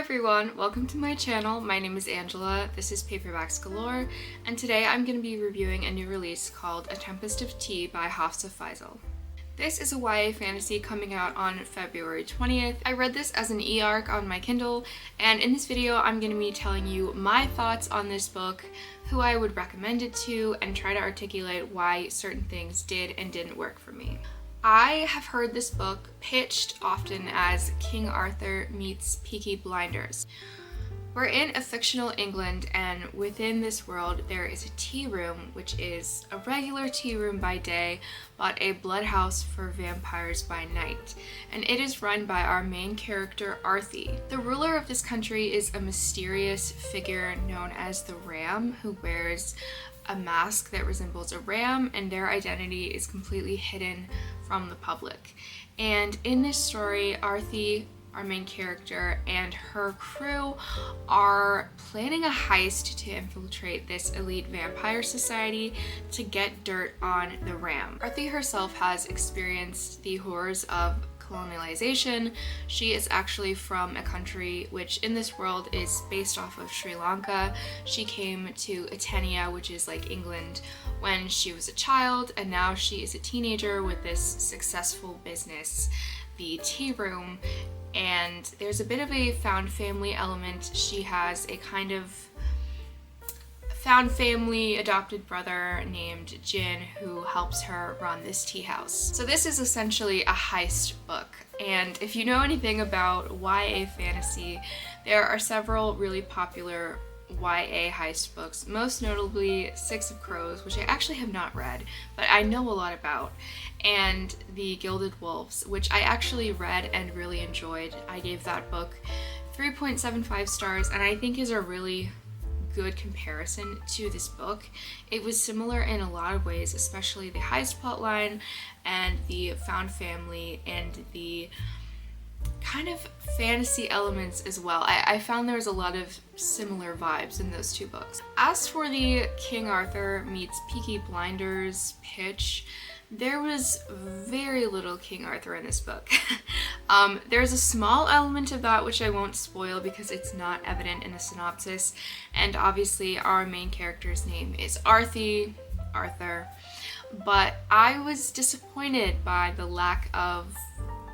everyone, welcome to my channel. My name is Angela, this is Paperbacks Galore, and today I'm going to be reviewing a new release called A Tempest of Tea by Hafsah Faizal. This is a YA fantasy coming out on February 20th. I read this as an e-arc on my Kindle, and in this video I'm going to be telling you my thoughts on this book, who I would recommend it to, and try to articulate why certain things did and didn't work for me. I have heard this book pitched often as King Arthur meets Peaky Blinders. We're in a fictional England, and within this world there is a tea room, which is a regular tea room by day, but a bloodhouse for vampires by night. And it is run by our main character, Arthur. The ruler of this country is a mysterious figure known as the Ram, who wears a mask that resembles a ram, and their identity is completely hidden from the public. And in this story, Arthur, our main character, and her crew are planning a heist to infiltrate this elite vampire society to get dirt on the Ram. Arthur herself has experienced the horrors of colonialization. She is actually from a country which in this world is based off of Sri Lanka. She came to Etenia, which is like England, when she was a child, and now she is a teenager with this successful business, the tea room. And there's a bit of a found family element. She has a kind of found family adopted brother named Jin who helps her run this tea house. So this is essentially a heist book, and if you know anything about YA fantasy, there are several really popular YA heist books, most notably Six of Crows, which I actually have not read, but I know a lot about, and The Gilded Wolves, which I actually read and really enjoyed. I gave that book 3.75 stars, and I think is a really good comparison to this book. It was similar in a lot of ways, especially the heist plotline and the found family and the kind of fantasy elements as well. I found there was a lot of similar vibes in those two books. As for the King Arthur meets Peaky Blinders pitch, there was very little King Arthur in this book. There's a small element of that which I won't spoil because it's not evident in the synopsis, and obviously our main character's name is Arthur, but I was disappointed by the lack of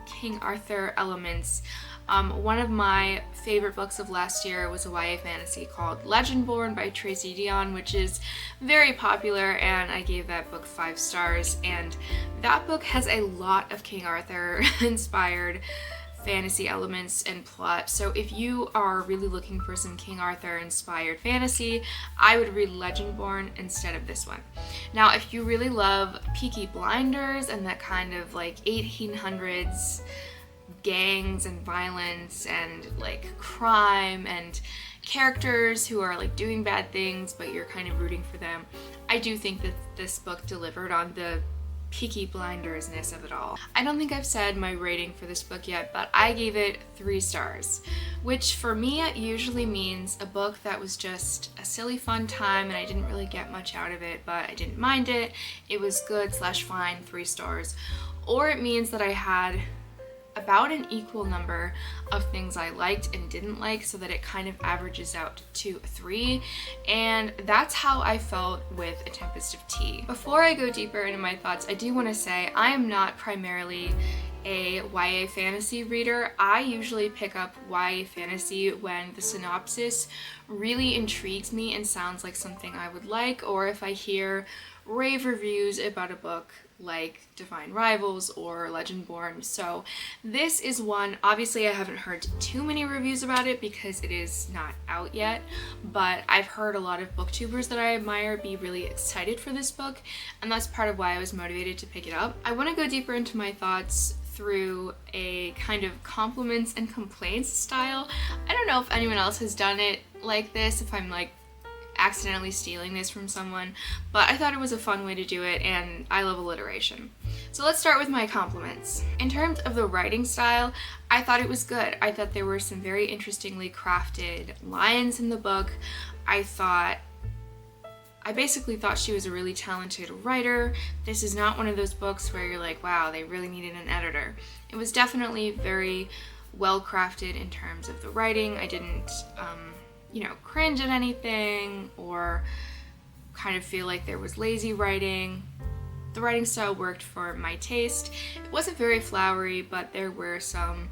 King Arthur elements. One of my favorite books of last year was a YA fantasy called Legendborn by Tracy Deonn, which is very popular, and I gave that book 5 stars, and that book has a lot of King Arthur inspired fantasy elements and plot. So if you are really looking for some King Arthur inspired fantasy, I would read Legendborn instead of this one. Now, if you really love Peaky Blinders and that kind of like 1800s gangs and violence and like crime and characters who are like doing bad things but you're kind of rooting for them, I do think that this book delivered on the Peaky Blinders-ness of it all. I don't think I've said my rating for this book yet, but I gave it 3 stars, which for me usually means a book that was just a silly fun time and I didn't really get much out of it, but I didn't mind it. It was good / fine, 3 stars. Or it means that I had about an equal number of things I liked and didn't like, so that it kind of averages out to 3, and that's how I felt with A Tempest of Tea. Before I go deeper into my thoughts, I do want to say I am not primarily a YA fantasy reader. I usually pick up YA fantasy when the synopsis really intrigues me and sounds like something I would like, or if I hear rave reviews about a book like Divine Rivals or Legendborn. So this is one, obviously I haven't heard too many reviews about it because it is not out yet, but I've heard a lot of booktubers that I admire be really excited for this book, and that's part of why I was motivated to pick it up. I want to go deeper into my thoughts through a kind of compliments and complaints style. I don't know if anyone else has done it like this, if I'm like accidentally stealing this from someone, but I thought it was a fun way to do it, and I love alliteration. So let's start with my compliments. In terms of the writing style, I thought it was good. I thought there were some very interestingly crafted lines in the book. I basically thought she was a really talented writer. This is not one of those books where you're like, wow, they really needed an editor. It was definitely very well crafted in terms of the writing. I didn't, cringe at anything or kind of feel like there was lazy writing. The writing style worked for my taste. It wasn't very flowery, but there were some,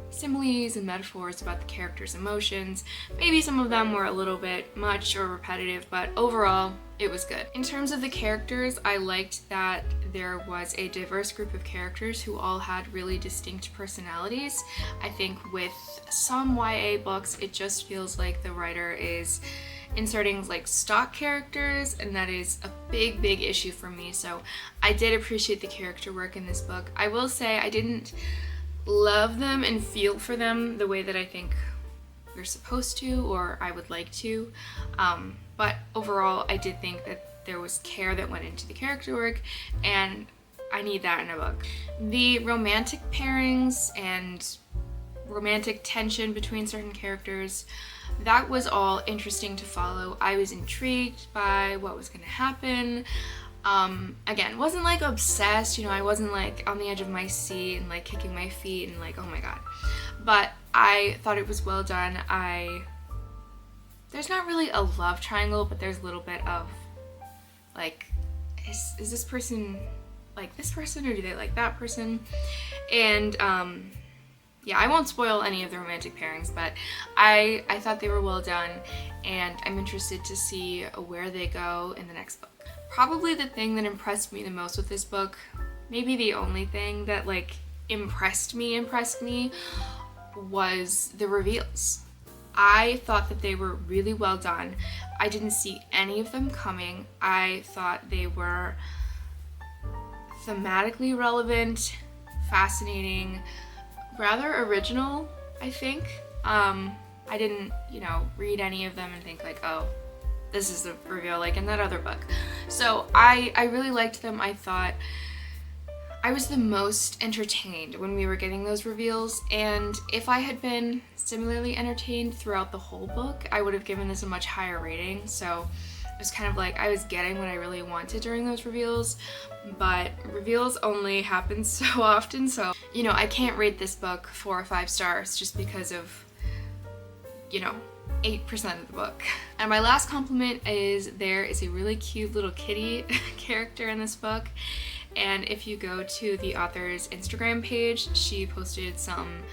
similes and metaphors about the characters' emotions. Maybe some of them were a little bit much or repetitive, but overall, it was good. In terms of the characters, I liked that there was a diverse group of characters who all had really distinct personalities. I think with some YA books, it just feels like the writer is inserting like stock characters, and that is a big issue for me. So I did appreciate the character work in this book. I will say I didn't love them and feel for them the way that I think we're supposed to, or I would like to. But overall, I did think that there was care that went into the character work, and I need that in a book. The romantic pairings and romantic tension between certain characters, that was all interesting to follow. I was intrigued by what was going to happen. Again, wasn't like obsessed, I wasn't like on the edge of my seat and like kicking my feet and like, oh my god. But I thought it was well done. There's not really a love triangle, but there's a little bit of like, is this person like this person, or do they like that person? And yeah, I won't spoil any of the romantic pairings, but I thought they were well done, and I'm interested to see where they go in the next book. Probably the thing that impressed me the most with this book, maybe the only thing that like impressed me, was the reveals. I thought that they were really well done. I didn't see any of them coming. I thought they were thematically relevant, fascinating, rather original, I think. I didn't, read any of them and think like, oh, this is the reveal like in that other book. So I really liked them. I thought I was the most entertained when we were getting those reveals, and if I had been similarly entertained throughout the whole book, I would have given this a much higher rating. So it was kind of like I was getting what I really wanted during those reveals, but reveals only happen so often, so I can't rate this book 4 or 5 stars just because of 8% of the book. And my last compliment is there is a really cute little kitty character in this book, and if you go to the author's Instagram page, she posted some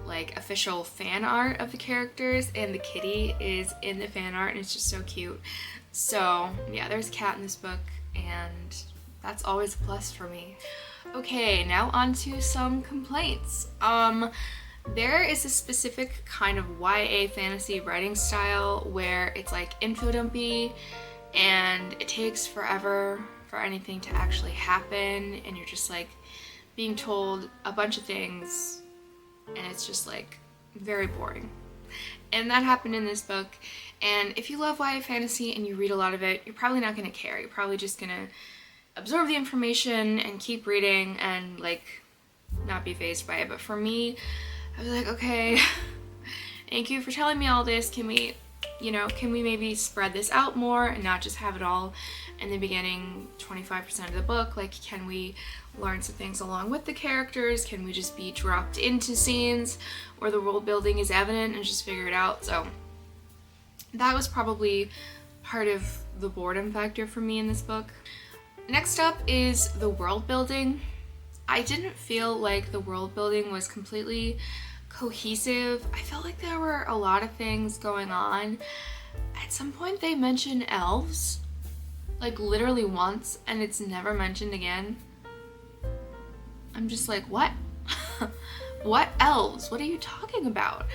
like official fan art of the characters, and the kitty is in the fan art, and it's just so cute. So yeah, there's a cat in this book, and that's always a plus for me. Okay, now on to some complaints. There is a specific kind of YA fantasy writing style where it's like info dumpy, and it takes forever for anything to actually happen, and you're just like being told a bunch of things, and it's just like very boring. And that happened in this book, and if you love YA fantasy and you read a lot of it, you're probably not going to care. You're probably just going to absorb the information and keep reading and like not be fazed by it. But for me, I was like, okay, thank you for telling me all this. Can we maybe spread this out more and not just have it all in the beginning 25% of the book? Like, can we learn some things along with the characters? Can we just be dropped into scenes where the world building is evident and just figure it out? So that was probably part of the boredom factor for me in this book. Next up is the world building. I didn't feel like the world building was completely cohesive. I felt like there were a lot of things going on. At some point they mention elves, like literally once, and it's never mentioned again. I'm just like, what? What elves? What are you talking about?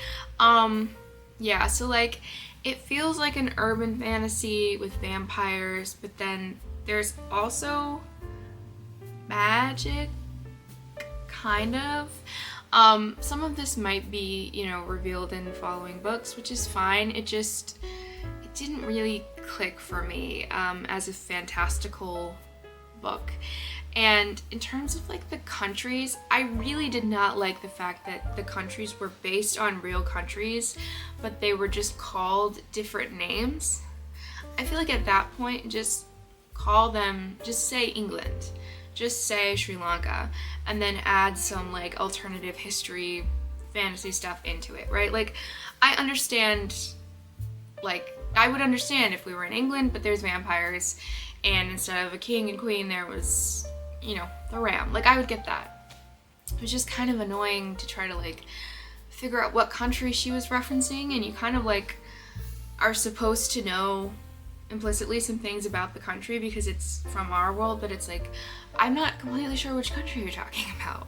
Yeah, so like it feels like an urban fantasy with vampires, but then there's also magic, kind of. Some of this might be, revealed in following books, which is fine. It didn't really click for me as a fantastical book. And in terms of like the countries, I really did not like the fact that the countries were based on real countries, but they were just called different names. I feel like at that point, just say England. just say Sri Lanka and then add some like alternative history fantasy stuff into it, right? Like, I understand, like, I would understand if we were in England but there's vampires and instead of a king and queen there was, you know, the ram. Like, I would get that. It was just kind of annoying to try to like figure out what country she was referencing, and you kind of like are supposed to know implicitly some things about the country because it's from our world, but it's like, I'm not completely sure which country you're talking about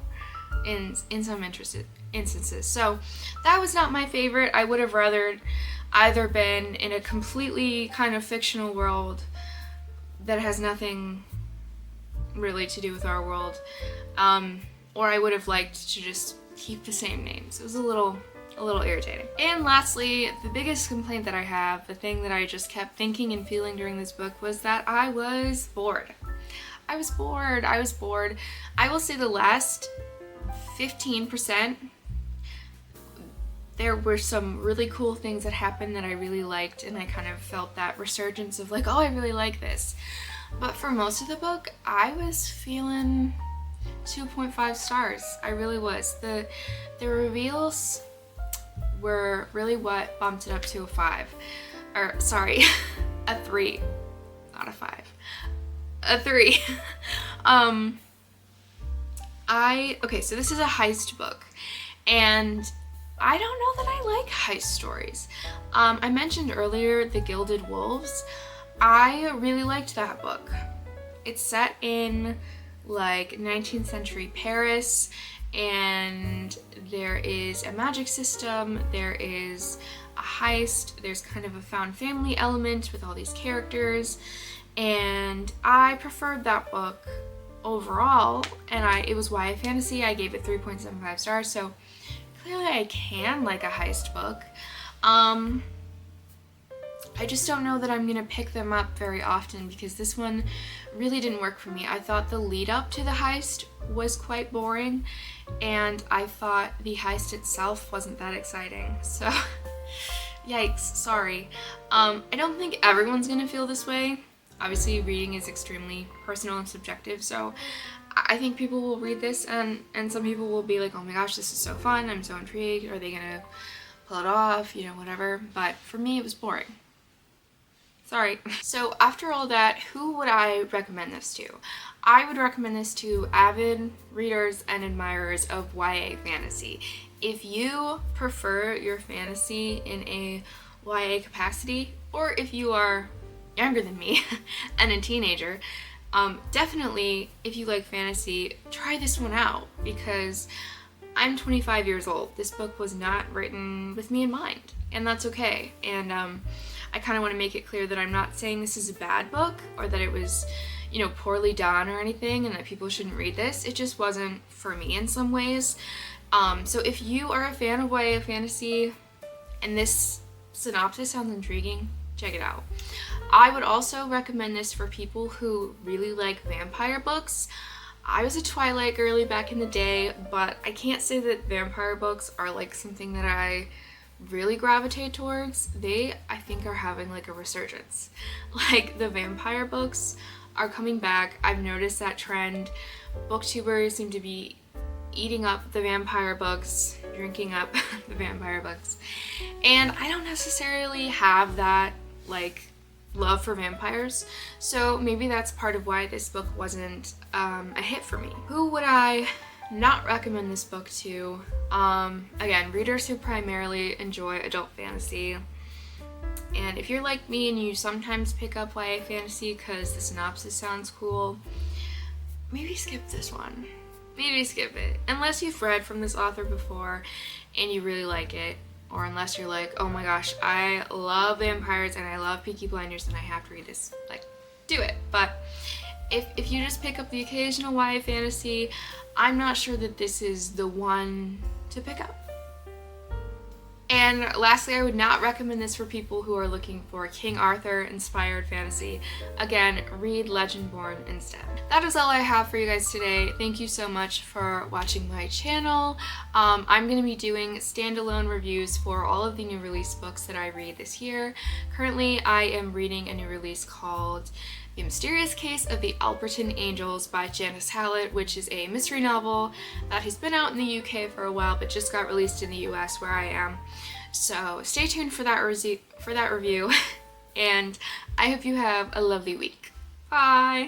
in some instances. So that was not my favorite. I would have rather either been in a completely kind of fictional world that has nothing really to do with our world, or I would have liked to just keep the same names. It was a little irritating. And lastly, the biggest complaint that I have, the thing that I just kept thinking and feeling during this book, was that I was bored. I was bored. I will say the last 15%, there were some really cool things that happened that I really liked, and I kind of felt that resurgence of like, oh, I really like this. But for most of the book, I was feeling 2.5 stars. I really was. The reveals were really what bumped it up to a 5. Or, sorry, a 3. Not a 5. A 3. Okay, so this is a heist book, and I don't know that I like heist stories. I mentioned earlier The Gilded Wolves. I really liked that book. It's set in like 19th century Paris, and there is a magic system, there is a heist, there's kind of a found family element with all these characters, and I preferred that book overall, and it was YA fantasy. I gave it 3.75 stars, so clearly I can like a heist book. I just don't know that I'm gonna pick them up very often because this one really didn't work for me. I thought the lead up to the heist was quite boring, and I thought the heist itself wasn't that exciting. So, yikes, sorry. I don't think everyone's gonna feel this way. Obviously, reading is extremely personal and subjective, so I think people will read this and some people will be like, oh my gosh, this is so fun, I'm so intrigued, are they gonna pull it off, you know, whatever. But for me, it was boring. Sorry. So after all that, who would I recommend this to? I would recommend this to avid readers and admirers of YA fantasy. If you prefer your fantasy in a YA capacity, or if you are younger than me and a teenager, definitely, if you like fantasy, try this one out, because I'm 25 years old. This book was not written with me in mind, and that's okay. And I kind of want to make it clear that I'm not saying this is a bad book or that it was, you know, poorly done or anything and that people shouldn't read this. It just wasn't for me in some ways. So if you are a fan of YA fantasy and this synopsis sounds intriguing, check it out. I would also recommend this for people who really like vampire books. I was a Twilight girly back in the day, but I can't say that vampire books are like something that I really gravitate towards. They, I think, are having like a resurgence. Like, the vampire books are coming back. I've noticed that trend. Booktubers seem to be eating up the vampire books, drinking up the vampire books. And I don't necessarily have that like love for vampires, so maybe that's part of why this book wasn't a hit for me. Who would I not recommend this book to? Again, readers who primarily enjoy adult fantasy. And if you're like me and you sometimes pick up YA fantasy because the synopsis sounds cool, maybe skip this one. Maybe skip it. Unless you've read from this author before and you really like it, or unless you're like, oh my gosh, I love vampires and I love Peaky Blinders and I have to read this. Like, do it. But if you just pick up the occasional YA fantasy, I'm not sure that this is the one to pick up. And lastly, I would not recommend this for people who are looking for King Arthur inspired fantasy. Again, read Legendborn instead. That is all I have for you guys today. Thank you so much for watching my channel. I'm going to be doing standalone reviews for all of the new release books that I read this year. Currently, I am reading a new release called The Mysterious Case of the Alperton Angels by Janice Hallett, which is a mystery novel that has been out in the UK for a while but just got released in the US where I am. So stay tuned for that review and I hope you have a lovely week. Bye!